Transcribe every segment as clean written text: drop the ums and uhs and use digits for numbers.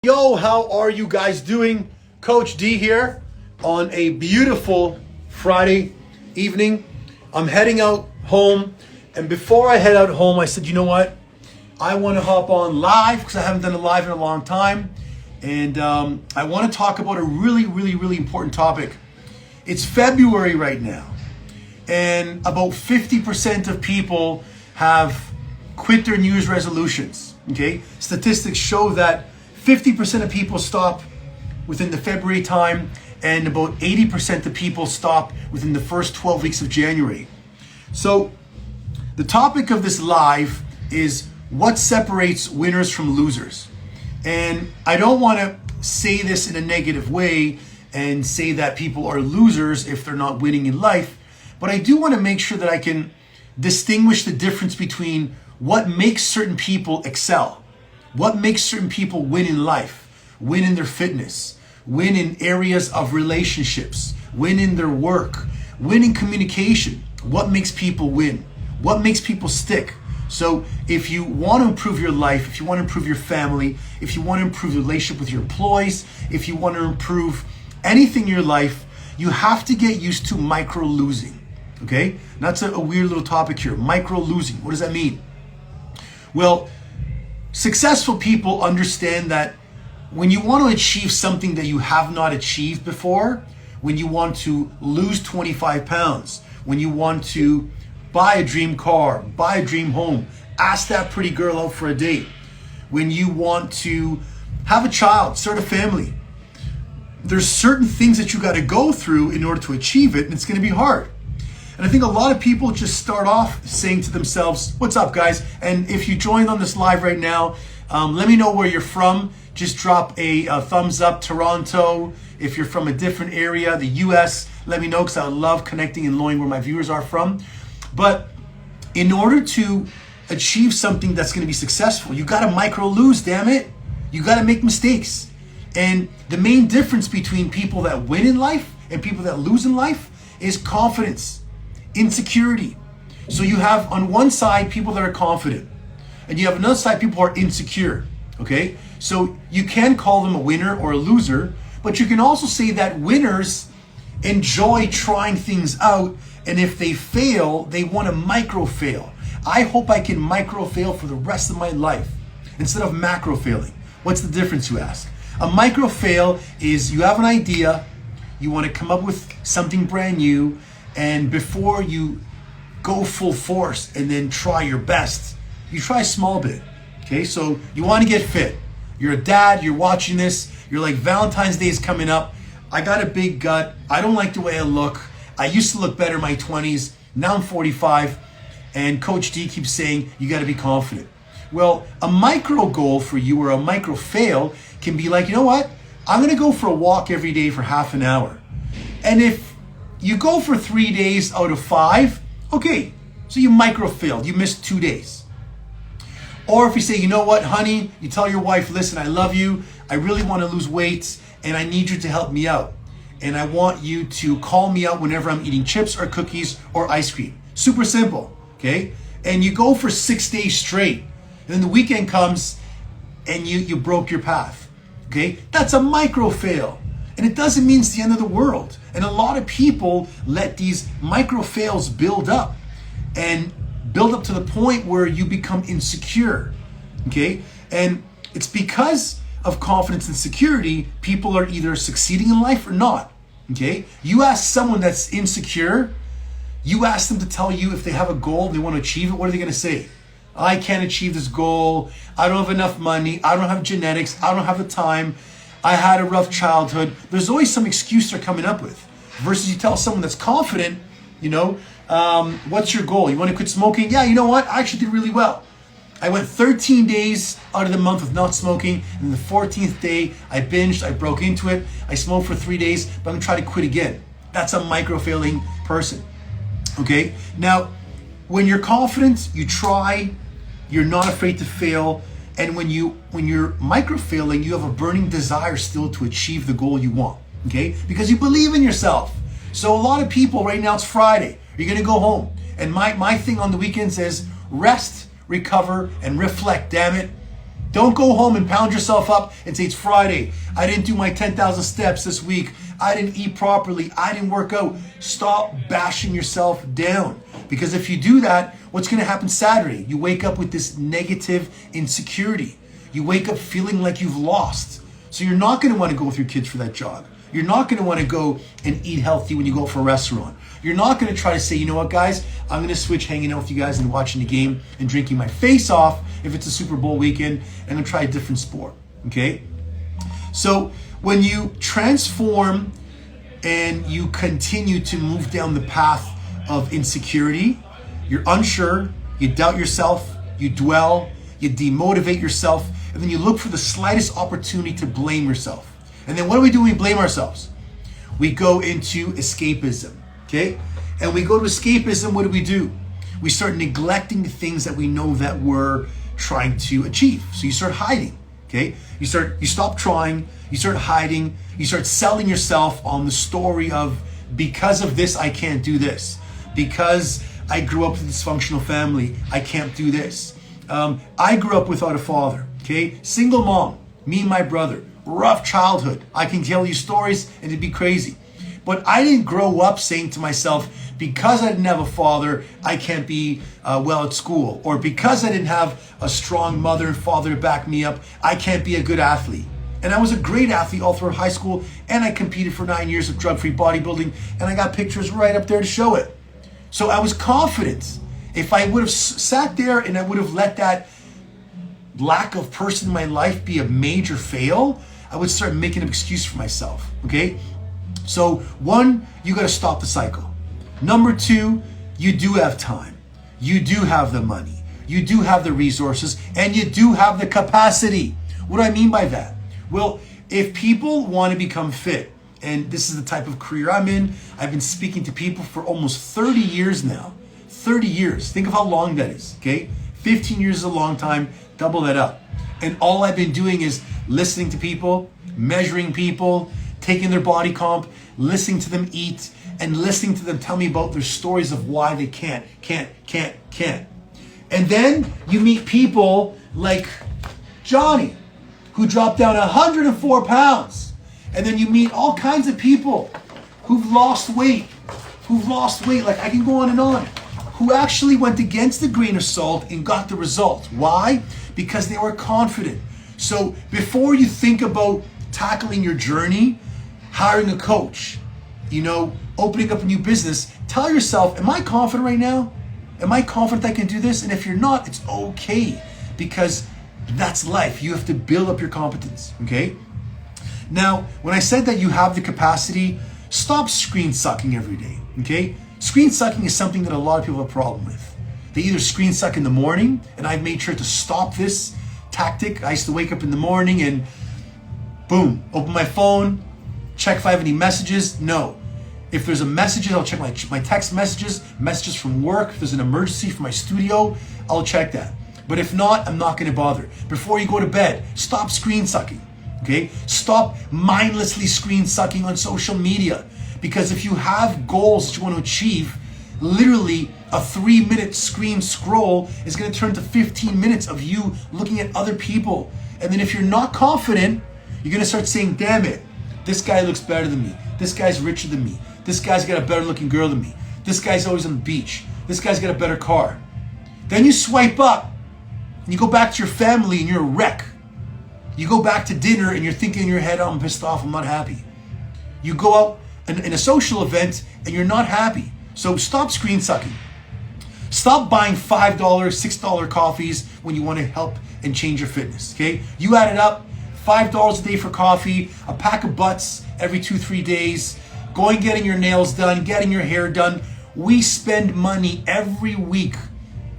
Yo, how are you guys doing? Coach D here on a beautiful Friday evening. I'm heading out home, and before I head out home, I said, you know what? I want to hop on live because I haven't done a live in a long time, and I want to talk about a really important topic. It's February right now, and about 50% of people have quit their New Year's resolutions. Okay, statistics show that 50% of people stop within the February time, and about 80% of people stop within the first 12 weeks of January. So the topic of this live is what separates winners from losers. And I don't want to say this in a negative way and say that people are losers if they're not winning in life, but I do want to make sure that I can distinguish the difference between what makes certain people excel. What makes certain people win in life, win in their fitness, win in areas of relationships, win in their work, win in communication. What makes people win? What makes people stick? So if you want to improve your life, if you want to improve your family, if you want to improve the relationship with your employees, if you want to improve anything in your life, you have to get used to micro losing. Okay? And that's a weird little topic here. Micro losing. What does that mean? Well, successful people understand that when you want to achieve something that you have not achieved before, when you want to lose 25 pounds, when you want to buy a dream car, buy a dream home, ask that pretty girl out for a date, when you want to have a child, start a family, there's certain things that you got to go through in order to achieve it, and it's going to be hard. And I think a lot of people just start off saying to themselves, what's up, guys? And if you joined on this live right now, let me know where you're from. Just drop a thumbs up, Toronto. If you're from a different area, the US, let me know, because I love connecting and knowing where my viewers are from. But in order to achieve something that's going to be successful, you got to micro lose, damn it. You got to make mistakes. And the main difference between people that win in life and people that lose in life is confidence. Insecurity. So you have on one side people that are confident, and you have another side people who are insecure. Okay, so you can call them a winner or a loser, but you can also say that winners enjoy trying things out, and if they fail, they want to micro fail. I hope I can micro fail for the rest of my life instead of macro failing. What's the difference, you ask? A micro fail is you have an idea, you want to come up with something brand new, and before you go full force and then try your best, you try a small bit. Okay, so you want to get fit. You're a dad, you're watching this, you're like, Valentine's Day is coming up. I got a big gut. I don't like the way I look. I used to look better in my 20s. Now I'm 45. And Coach D keeps saying, you got to be confident. Well, a micro goal for you or a micro fail can be like, you know what? I'm going to go for a walk every day for half an hour. And if you go for 3 days out of 5, okay, so you micro failed, you missed 2 days. Or if you say, you know what, honey, you tell your wife, listen, I love you, I really want to lose weight, and I need you to help me out. And I want you to call me out whenever I'm eating chips or cookies or ice cream. Super simple, okay? And you go for 6 days straight. And then the weekend comes and you broke your path, okay? That's a micro fail. And it doesn't mean it's the end of the world. And a lot of people let these micro fails build up and build up to the point where you become insecure, okay? And it's because of confidence and security, people are either succeeding in life or not, okay? You ask someone that's insecure, you ask them to tell you if they have a goal, they want to achieve it, what are they going to say? I can't achieve this goal, I don't have enough money, I don't have genetics, I don't have the time, I had a rough childhood. There's always some excuse they're coming up with. Versus you tell someone that's confident, you know, what's your goal? You want to quit smoking? Yeah, you know what? I actually did really well. I went 13 days out of the month with not smoking, and the 14th day I binged, I broke into it, I smoked for 3 days, but I'm gonna try to quit again. That's a micro failing person, okay? Now, when you're confident, you try, you're not afraid to fail, and when you're micro failing, you have a burning desire still to achieve the goal you want, okay? Because you believe in yourself. So a lot of people, right now it's Friday, you're gonna go home. And my thing on the weekends is rest, recover, and reflect, damn it. Don't go home and pound yourself up and say, it's Friday. I didn't do my 10,000 steps this week. I didn't eat properly. I didn't work out. Stop bashing yourself down. Because if you do that, what's going to happen Saturday? You wake up with this negative insecurity. You wake up feeling like you've lost. So you're not going to want to go with your kids for that jog. You're not going to want to go and eat healthy when you go for a restaurant. You're not going to try to say, you know what, guys, I'm going to switch hanging out with you guys and watching the game and drinking my face off if it's a Super Bowl weekend, and I'm going to try a different sport, okay? So when you transform and you continue to move down the path of insecurity, you're unsure, you doubt yourself, you dwell, you demotivate yourself, and then you look for the slightest opportunity to blame yourself. And then what do we do when we blame ourselves? We go into escapism, okay? And we go to escapism, what do? We start neglecting the things that we know that we're trying to achieve. So you start hiding, okay? You stop trying, you start hiding, you start selling yourself on the story of, because of this, I can't do this. Because I grew up with a dysfunctional family, I can't do this. I grew up without a father, okay? Single mom, me and my brother. Rough childhood. I can tell you stories and it'd be crazy. But I didn't grow up saying to myself, because I didn't have a father, I can't be well at school. Or because I didn't have a strong mother and father to back me up, I can't be a good athlete. And I was a great athlete all through high school, and I competed for 9 years of drug-free bodybuilding, and I got pictures right up there to show it. So I was confident. If I would have sat there and I would have let that lack of person in my life be a major fail, I would start making an excuse for myself, okay? So 1, you gotta stop the cycle. Number 2, you do have time. You do have the money. You do have the resources, and you do have the capacity. What do I mean by that? Well, if people wanna become fit, and this is the type of career I'm in, I've been speaking to people for almost 30 years now. 30 years, think of how long that is, okay? 15 years is a long time, double that up. And all I've been doing is listening to people, measuring people, taking their body comp, listening to them eat, and listening to them tell me about their stories of why they can't. And then you meet people like Johnny, who dropped down 104 pounds. And then you meet all kinds of people who've lost weight, like I can go on and on, who actually went against the grain of salt and got the result. Why? Because they were confident. So before you think about tackling your journey, hiring a coach, opening up a new business, tell yourself, am I confident right now? Am I confident I can do this? And if you're not, it's okay, because that's life. You have to build up your competence, okay? Now, when I said that you have the capacity, stop screen sucking every day, okay? Screen sucking is something that a lot of people have a problem with. They either screen suck in the morning, and I've made sure to stop this tactic. I used to wake up in the morning and boom, open my phone, check if I have any messages. No. If there's a message, I'll check my text messages from work. If there's an emergency from my studio, I'll check that. But if not, I'm not gonna bother. Before you go to bed, stop screen sucking, okay? Stop mindlessly screen sucking on social media. Because if you have goals that you want to achieve, literally a 3-minute screen scroll is going to turn to 15 minutes of you looking at other people. And then if you're not confident, you're going to start saying, damn it, this guy looks better than me. This guy's richer than me. This guy's got a better looking girl than me. This guy's always on the beach. This guy's got a better car. Then you swipe up and you go back to your family and you're a wreck. You go back to dinner and you're thinking in your head, oh, I'm pissed off, I'm not happy. You go out in a social event and you're not happy. So stop screen sucking. Stop buying $5, $6 coffees when you want to help and change your fitness, okay? You add it up, $5 a day for coffee, a pack of butts every 2-3 days, going getting your nails done, getting your hair done. We spend money every week.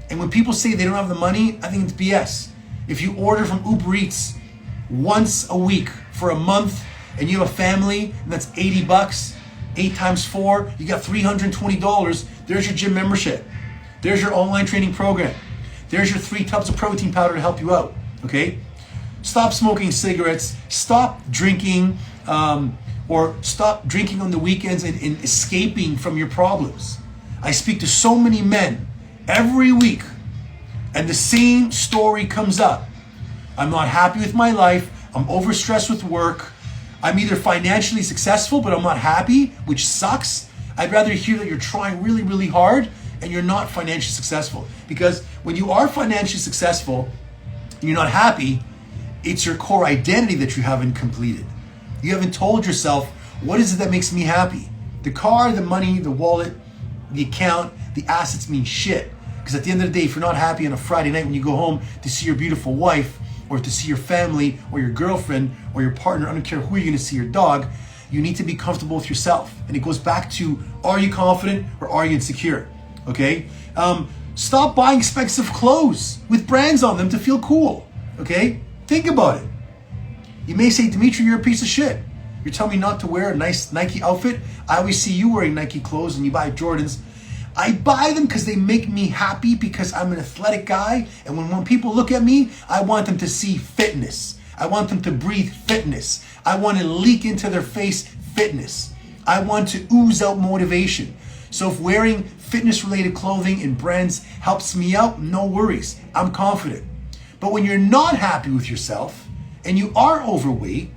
And when people say they don't have the money, I think it's BS. If you order from Uber Eats once a week for a month and you have a family and that's $80, 8 times 4, you got $320. There's your gym membership. There's your online training program. There's your 3 tubs of protein powder to help you out, okay? Stop smoking cigarettes. Stop drinking, or stop drinking on the weekends and escaping from your problems. I speak to so many men every week, and the same story comes up. I'm not happy with my life. I'm overstressed with work. I'm either financially successful, but I'm not happy, which sucks. I'd rather hear that you're trying really, really hard and you're not financially successful. Because when you are financially successful and you're not happy, it's your core identity that you haven't completed. You haven't told yourself, what is it that makes me happy? The car, the money, the wallet, the account, the assets mean shit. Because at the end of the day, if you're not happy on a Friday night when you go home to see your beautiful wife, or to see your family, or your girlfriend, or your partner, I don't care who you're gonna see, your dog, you need to be comfortable with yourself. And it goes back to, are you confident or are you insecure? Okay? Stop buying expensive clothes with brands on them to feel cool. Okay? Think about it. You may say, Dimitri, you're a piece of shit. You're telling me not to wear a nice Nike outfit. I always see you wearing Nike clothes and you buy Jordans. I buy them because they make me happy because I'm an athletic guy. And when people look at me, I want them to see fitness. I want them to breathe fitness. I want to leak into their face fitness. I want to ooze out motivation. So if wearing fitness-related clothing and brands helps me out, no worries. I'm confident. But when you're not happy with yourself and you are overweight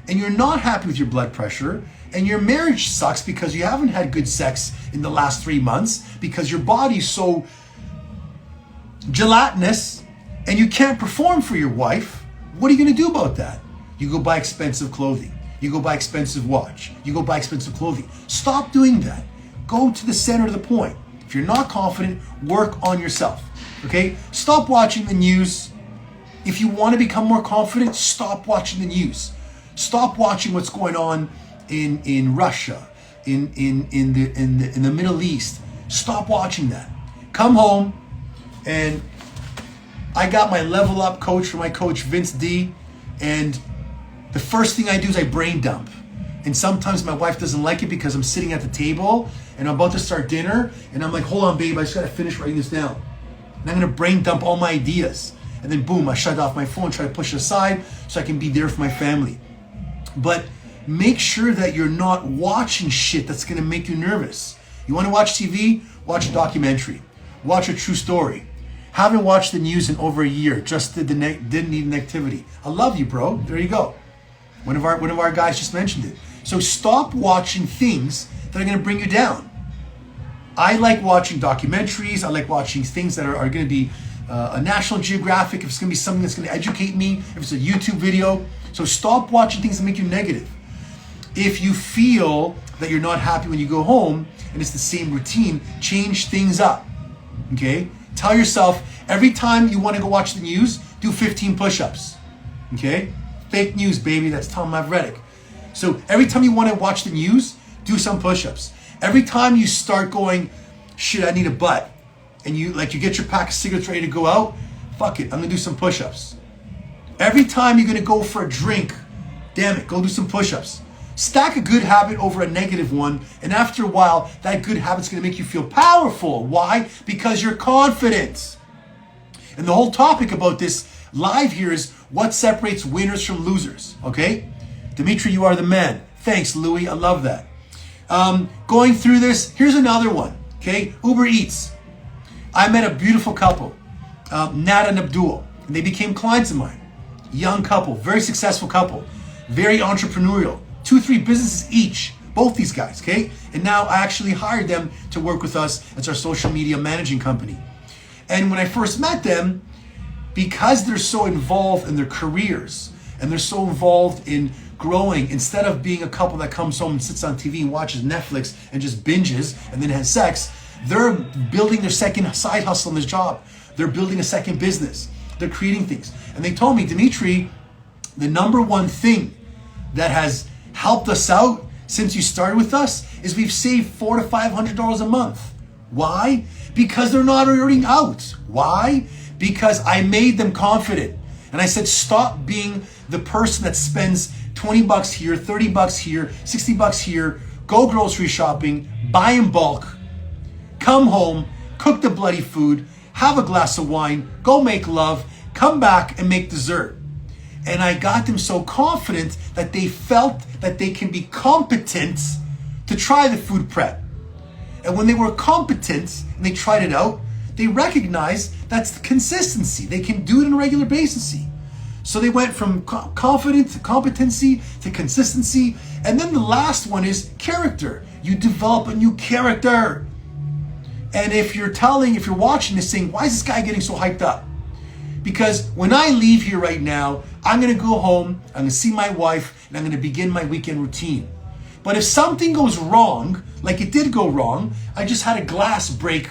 and you're not happy with your blood pressure and your marriage sucks because you haven't had good sex in the last 3 months because your body's so gelatinous and you can't perform for your wife, what are you going to do about that? You go buy expensive clothing. You go buy expensive watch. You go buy expensive clothing. Stop doing that. Go to the center of the point. If you're not confident, work on yourself. Okay? Stop watching the news. If you want to become more confident, stop watching the news. Stop watching what's going on in Russia, in the Middle East. Stop watching that. Come home, and I got my level up coach from my coach Vince D, and the first thing I do is I brain dump. And sometimes my wife doesn't like it because I'm sitting at the table and I'm about to start dinner and I'm like, hold on babe, I just gotta finish writing this down. And I'm gonna brain dump all my ideas. And then boom, I shut off my phone, try to push it aside so I can be there for my family. But make sure that you're not watching shit that's gonna make you nervous. You wanna watch TV? Watch a documentary. Watch a true story. Haven't watched the news in over a year, just didn't need an activity. I love you, bro. There you go. One of our guys just mentioned it. So stop watching things that are gonna bring you down. I like watching documentaries. I like watching things that are gonna be a National Geographic, if it's gonna be something that's gonna educate me, if it's a YouTube video. So stop watching things that make you negative. If you feel that you're not happy when you go home and it's the same routine, change things up, okay? Tell yourself, every time you wanna go watch the news, do 15 push-ups, okay? Fake news, baby, that's Tom Maverick. So every time you wanna watch the news, do some push-ups. Every time you start going, shit, I need a butt, and you get your pack of cigarettes ready to go out, fuck it, I'm gonna do some push-ups. Every time you're gonna go for a drink, damn it, go do some push-ups. Stack a good habit over a negative one, and after a while, that good habit's gonna make you feel powerful. Why? Because you're confident. And the whole topic about this live here is what separates winners from losers, okay? Dimitri, you are the man. Thanks, Louie, I love that. Going through this, here's another one, okay? Uber Eats. I met a beautiful couple, Nat and Abdul, and they became clients of mine. Young couple, very successful couple, very entrepreneurial, 2-3 businesses each, both these guys, okay? And now I actually hired them to work with us as our social media managing company. And when I first met them, because they're so involved in their careers and they're so involved in growing, instead of being a couple that comes home and sits on TV and watches Netflix and just binges and then has sex, they're building their second side hustle in this job. They're building a second business. They're creating things. And they told me, Dimitri, the number one thing that has helped us out since you started with us is we've saved $400 to $500 a month. Why? Because they're not earning out. Why? Because I made them confident. And I said, stop being the person that spends 20 bucks here, 30 bucks here, 60 bucks here, go grocery shopping, buy in bulk, come home, cook the bloody food, have a glass of wine, go make love, come back and make dessert. And I got them so confident that they felt that they can be competent to try the food prep. And when they were competent and they tried it out, they recognized that's the consistency. They can do it on a regular basis. So they went from confidence to competency to consistency. And then the last one is character. You develop a new character. And if you're watching this saying, why is this guy getting so hyped up? Because when I leave here right now, I'm gonna go home, I'm gonna see my wife, and I'm gonna begin my weekend routine. But if something goes wrong, like it did go wrong, I just had a glass break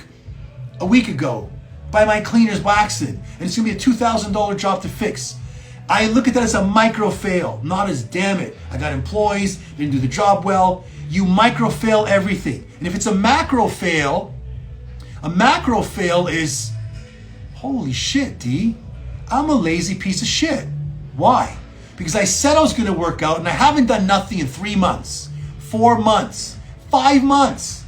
a week ago by my cleaners by accident, and it's gonna be a $2,000 job to fix. I look at that as a micro fail, not as damn it, I got employees, they didn't do the job well. You micro fail everything. And if it's a macro fail is, holy shit, D, I'm a lazy piece of shit. Why? Because I said I was gonna work out and I haven't done nothing in 3 months, 4 months, 5 months.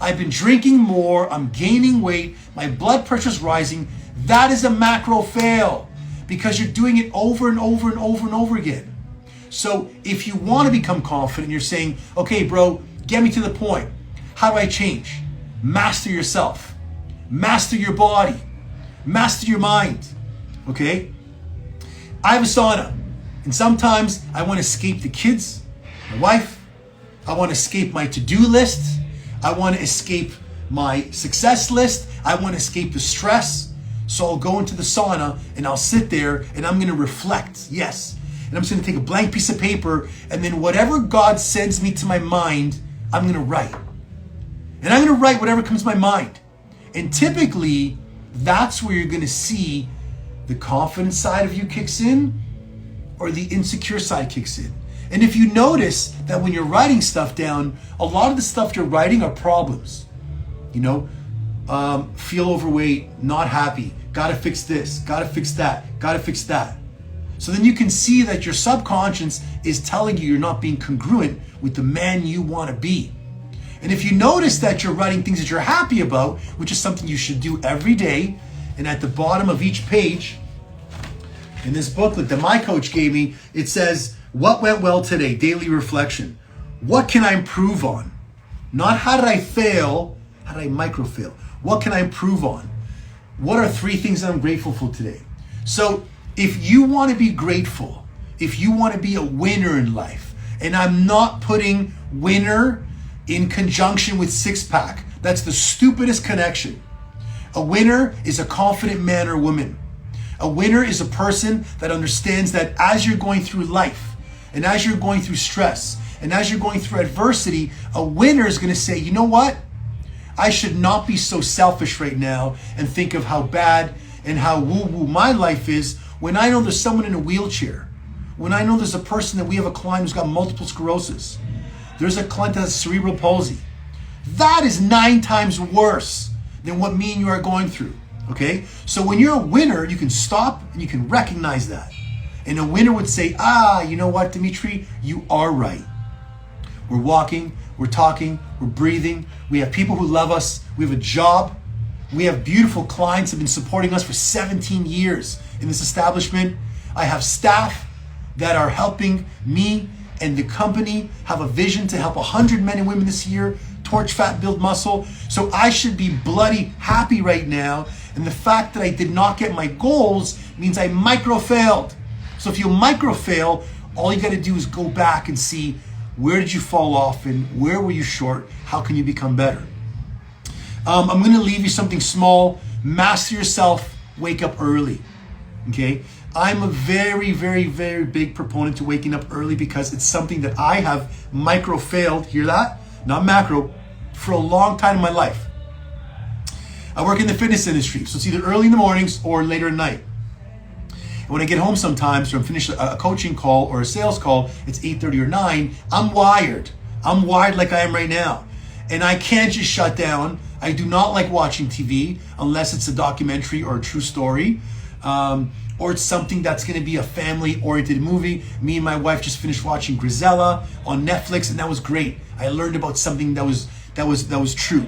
I've been drinking more, I'm gaining weight, my blood pressure's rising. That is a macro fail because you're doing it over and over and over and over again. So if you wanna become confident, you're saying, okay, bro, get me to the point. How do I change? Master yourself, master your body, master your mind, okay? I have a sauna, and sometimes I want to escape the kids, my wife, I want to escape my to-do list, I want to escape my success list, I want to escape the stress, so I'll go into the sauna and I'll sit there and I'm going to reflect, yes, and I'm just going to take a blank piece of paper and then whatever God sends me to my mind, I'm going to write. And I'm going to write whatever comes to my mind. And typically, that's where you're going to see the confident side of you kicks in or the insecure side kicks in. And if you notice that when you're writing stuff down, a lot of the stuff you're writing are problems. You know, feel overweight, not happy, gotta fix this, gotta fix that, gotta fix that. So then you can see that your subconscious is telling you you're not being congruent with the man you want to be. And if you notice that you're writing things that you're happy about, which is something you should do every day, and at the bottom of each page, in this booklet that my coach gave me, it says, what went well today? Daily reflection. What can I improve on? Not how did I fail, how did I micro fail? What can I improve on? What are 3 things that I'm grateful for today? So if you want to be grateful, if you want to be a winner in life, and I'm not putting winner in conjunction with six-pack. That's the stupidest connection. A winner is a confident man or woman. A winner is a person that understands that as you're going through life, and as you're going through stress, and as you're going through adversity, a winner is going to say, you know what? I should not be so selfish right now and think of how bad and how woo-woo my life is when I know there's someone in a wheelchair, when I know there's a person that we have a client who's got multiple sclerosis. There's a client that has cerebral palsy. That is 9 times worse than what me and you are going through, okay? So when you're a winner, you can stop and you can recognize that. And a winner would say, you know what, Dimitri, you are right. We're walking, we're talking, we're breathing. We have people who love us. We have a job. We have beautiful clients who have been supporting us for 17 years in this establishment. I have staff that are helping me and the company have a vision to help 100 men and women this year, torch fat, build muscle. So I should be bloody happy right now. And the fact that I did not get my goals means I micro failed. So if you micro fail, all you got to do is go back and see where did you fall off and where were you short? How can you become better? I'm going to leave you something small. Master yourself. Wake up early. Okay? I'm a very, very, very big proponent to waking up early because it's something that I have micro failed, hear that? Not macro, for a long time in my life. I work in the fitness industry, so it's either early in the mornings or later at night. And when I get home sometimes, or I'm finished a coaching call or a sales call, it's 8:30 or 9, I'm wired. I'm wired like I am right now. And I can't just shut down. I do not like watching TV unless it's a documentary or a true story. Or it's something that's going to be a family-oriented movie. Me and my wife just finished watching Grisella on Netflix, and that was great. I learned about something that was true.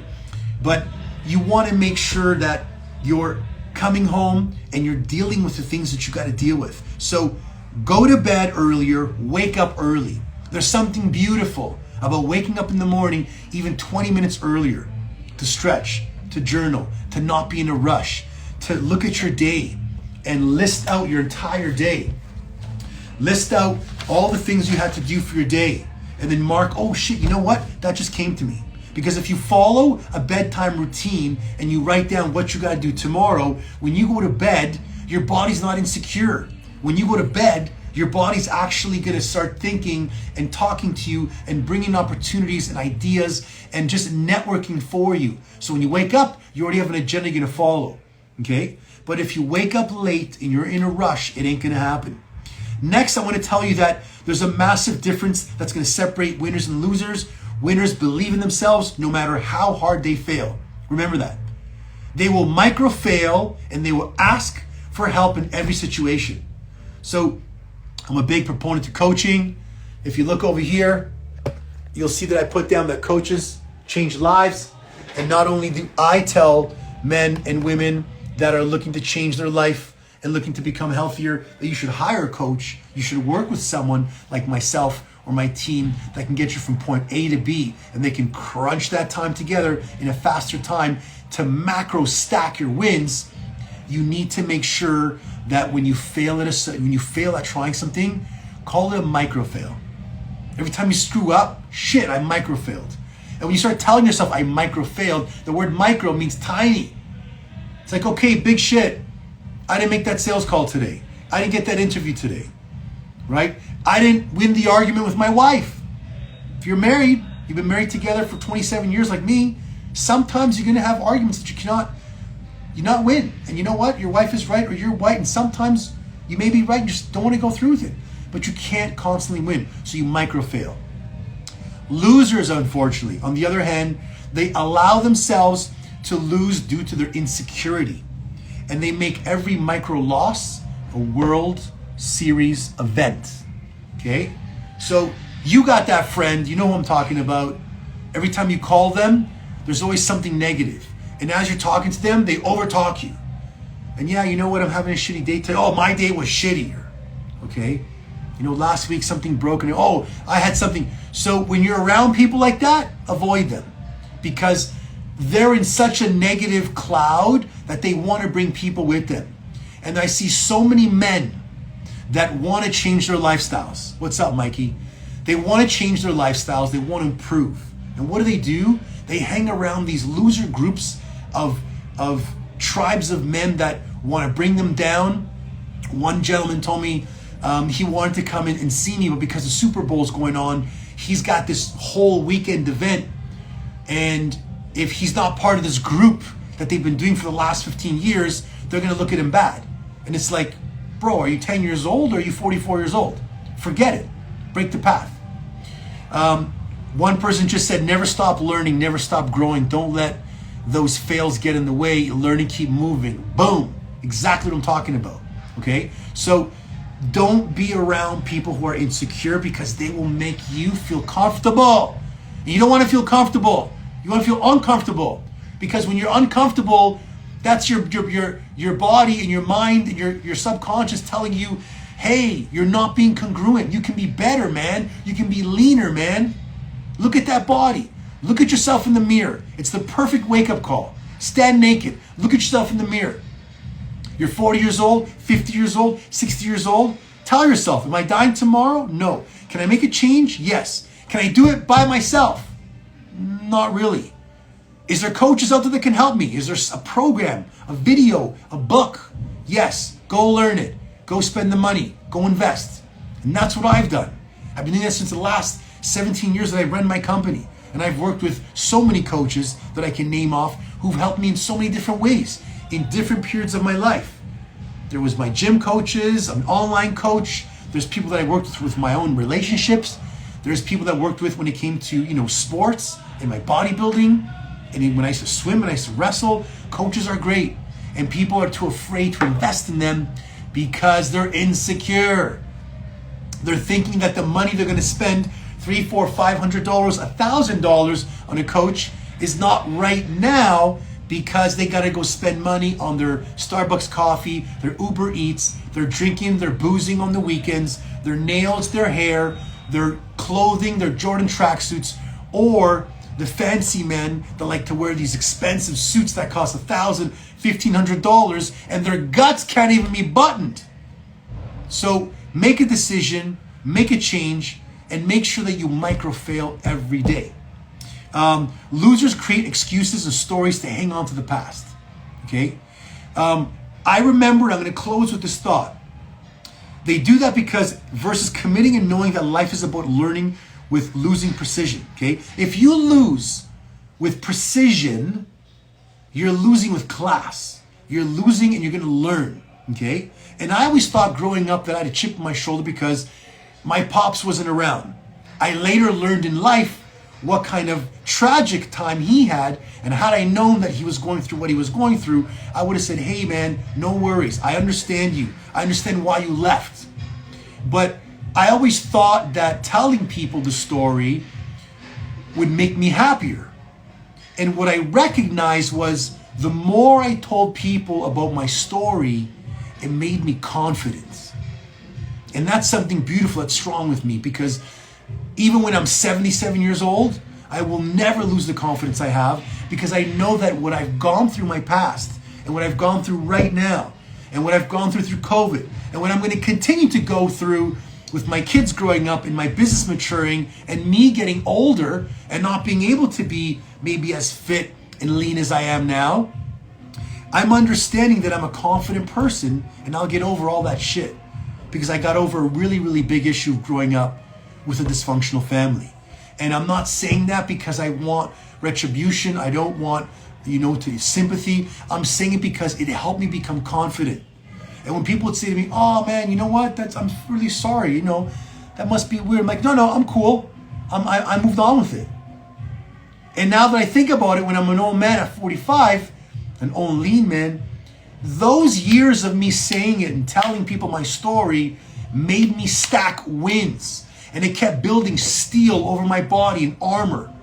But you want to make sure that you're coming home and you're dealing with the things that you got to deal with. So go to bed earlier, wake up early. There's something beautiful about waking up in the morning, even 20 minutes earlier, to stretch, to journal, to not be in a rush, to look at your day and list out your entire day. List out all the things you had to do for your day. And then mark, oh shit, you know what? That just came to me. Because if you follow a bedtime routine and you write down what you got to do tomorrow, when you go to bed, your body's not insecure. When you go to bed, your body's actually going to start thinking and talking to you and bringing opportunities and ideas and just networking for you. So when you wake up, you already have an agenda you're going to follow. Okay? But if you wake up late and you're in a rush, it ain't going to happen. Next, I want to tell you that there's a massive difference that's going to separate winners and losers. Winners believe in themselves no matter how hard they fail. Remember that. They will micro fail and they will ask for help in every situation. So I'm a big proponent to coaching. If you look over here, you'll see that I put down that coaches change lives. And not only do I tell men and women that are looking to change their life and looking to become healthier that you should hire a coach, you should work with someone like myself or my team that can get you from point A to B, and they can crunch that time together in a faster time to macro stack your wins. You need to make sure that when you fail at trying something, call it a micro fail. Every time you screw up, shit, I micro failed. And when you start telling yourself I micro failed, the word micro means tiny. It's like, okay, big shit. I didn't make that sales call today. I didn't get that interview today, right? I didn't win the argument with my wife. If you're married, you've been married together for 27 years like me, sometimes you're gonna have arguments that you not win. And you know what? Your wife is right or you're right, and sometimes you may be right and just don't want to go through with it. But you can't constantly win, so you micro fail. Losers, unfortunately, on the other hand, they allow themselves to lose due to their insecurity. And they make every micro loss a World Series event. Okay? So you got that friend, you know who I'm talking about. Every time you call them, there's always something negative. And as you're talking to them, they overtalk you. And yeah, you know what? I'm having a shitty day today. Oh, my day was shittier. Okay? You know, last week something broke and oh, I had something. So when you're around people like that, avoid them. Because they're in such a negative cloud that they want to bring people with them. And I see so many men that want to change their lifestyles. What's up, Mikey? They want to change their lifestyles. They want to improve. And what do? They hang around these loser groups of tribes of men that want to bring them down. One gentleman told me he wanted to come in and see me, but because the Super Bowl is going on, he's got this whole weekend event. And if he's not part of this group that they've been doing for the last 15 years, they're going to look at him bad. And it's like, bro, are you 10 years old or are you 44 years old? Forget it. Break the path. One person just said, never stop learning, never stop growing. Don't let those fails get in the way. Learn and keep moving. Boom. Exactly what I'm talking about. Okay? So don't be around people who are insecure because they will make you feel comfortable. And you don't want to feel comfortable. You want to feel uncomfortable. Because when you're uncomfortable, that's your body and your mind and your subconscious telling you, hey, you're not being congruent. You can be better, man. You can be leaner, man. Look at that body. Look at yourself in the mirror. It's the perfect wake-up call. Stand naked. Look at yourself in the mirror. You're 40 years old, 50 years old, 60 years old. Tell yourself, am I dying tomorrow? No. Can I make a change? Yes. Can I do it by myself? Not really. Is there coaches out there that can help me? Is there a program, a video, a book? Yes. Go learn it. Go spend the money. Go invest. And that's what I've done. I've been doing that since the last 17 years that I've run my company. And I've worked with so many coaches that I can name off who've helped me in so many different ways in different periods of my life. There was my gym coaches, an online coach. There's people that I worked with my own relationships. There's people that I worked with when it came to, sports and my bodybuilding. And when I used to swim and I used to wrestle, coaches are great. And people are too afraid to invest in them because they're insecure. They're thinking that the money they're going to spend $300, $400, $500, $1,000 on a coach is not right now because they got to go spend money on their Starbucks coffee, their Uber Eats, their drinking, their boozing on the weekends, their nails, their hair, their clothing, their Jordan tracksuits, or the fancy men that like to wear these expensive suits that cost $1,000, $1,500, and their guts can't even be buttoned. So make a decision, make a change, and make sure that you micro fail every day. Losers create excuses and stories to hang on to the past. Okay? I remember, and I'm going to close with this thought. They do that because versus committing and knowing that life is about learning with losing precision. Okay? If you lose with precision, you're losing with class. You're losing and you're going to learn. Okay? And I always thought growing up that I had a chip on my shoulder because my pops wasn't around. I later learned in life what kind of tragic time he had, and had I known that he was going through what he was going through, I would have said, hey man, no worries. I understand you. I understand why you left. But I always thought that telling people the story would make me happier. And what I recognized was the more I told people about my story, it made me confident. And that's something beautiful that's strong with me, because even when I'm 77 years old, I will never lose the confidence I have, because I know that what I've gone through my past and what I've gone through right now and what I've gone through COVID and what I'm going to continue to go through with my kids growing up and my business maturing and me getting older and not being able to be maybe as fit and lean as I am now, I'm understanding that I'm a confident person and I'll get over all that shit, because I got over a really, really big issue growing up with a dysfunctional family. And I'm not saying that because I want retribution. I don't want, to sympathy. I'm saying it because it helped me become confident. And when people would say to me, oh man, you know what? I'm really sorry. That must be weird. I'm like, no, I'm cool. I moved on with it. And now that I think about it, when I'm an old man at 45, an old lean man, those years of me saying it and telling people my story made me stack wins. And it kept building steel over my body and armor.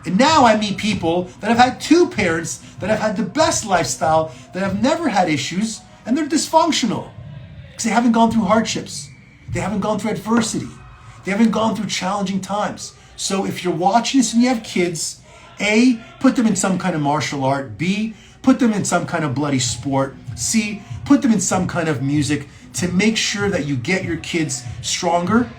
And now I meet people that have had two parents, that have had the best lifestyle, that have never had issues, and they're dysfunctional. Because they haven't gone through hardships. They haven't gone through adversity. They haven't gone through challenging times. So if you're watching this and you have kids, A, put them in some kind of martial art. B, put them in some kind of bloody sport. C, put them in some kind of music to make sure that you get your kids stronger.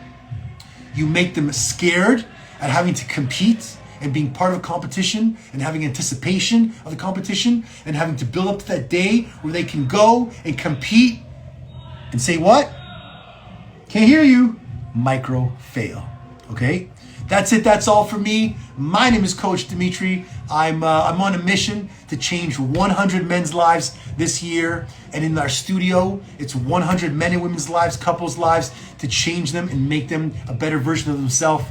You make them scared at having to compete and being part of a competition and having anticipation of the competition and having to build up to that day where they can go and compete and say what? Can't hear you. Micro fail. Okay? That's it. That's all for me. My name is Coach Dimitri. I'm on a mission to change 100 men's lives this year. And in our studio, it's 100 men and women's lives, couples' lives, to change them and make them a better version of themselves.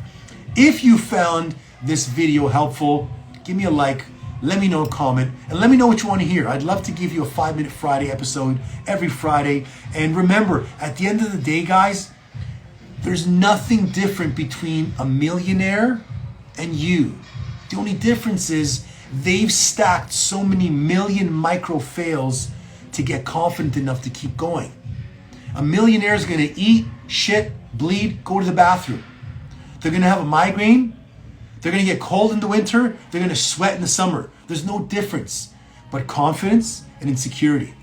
If you found this video helpful, give me a like, let me know a comment, and let me know what you want to hear. I'd love to give you a 5-Minute Friday episode every Friday. And remember, at the end of the day, guys, there's nothing different between a millionaire and you. The only difference is they've stacked so many million micro fails to get confident enough to keep going. A millionaire is going to eat, shit, bleed, go to the bathroom. They're going to have a migraine. They're going to get cold in the winter. They're going to sweat in the summer. There's no difference but confidence and insecurity.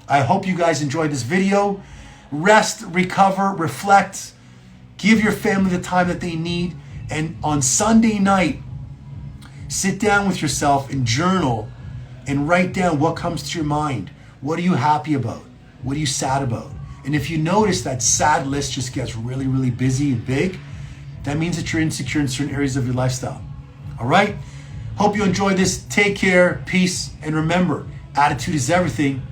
I hope you guys enjoyed this video. Rest, recover, reflect. Give your family the time that they need. And on Sunday night, sit down with yourself and journal and write down what comes to your mind. What are you happy about? What are you sad about? And if you notice that sad list just gets really, really busy and big, that means that you're insecure in certain areas of your lifestyle. All right? Hope you enjoyed this. Take care, peace, and remember, attitude is everything.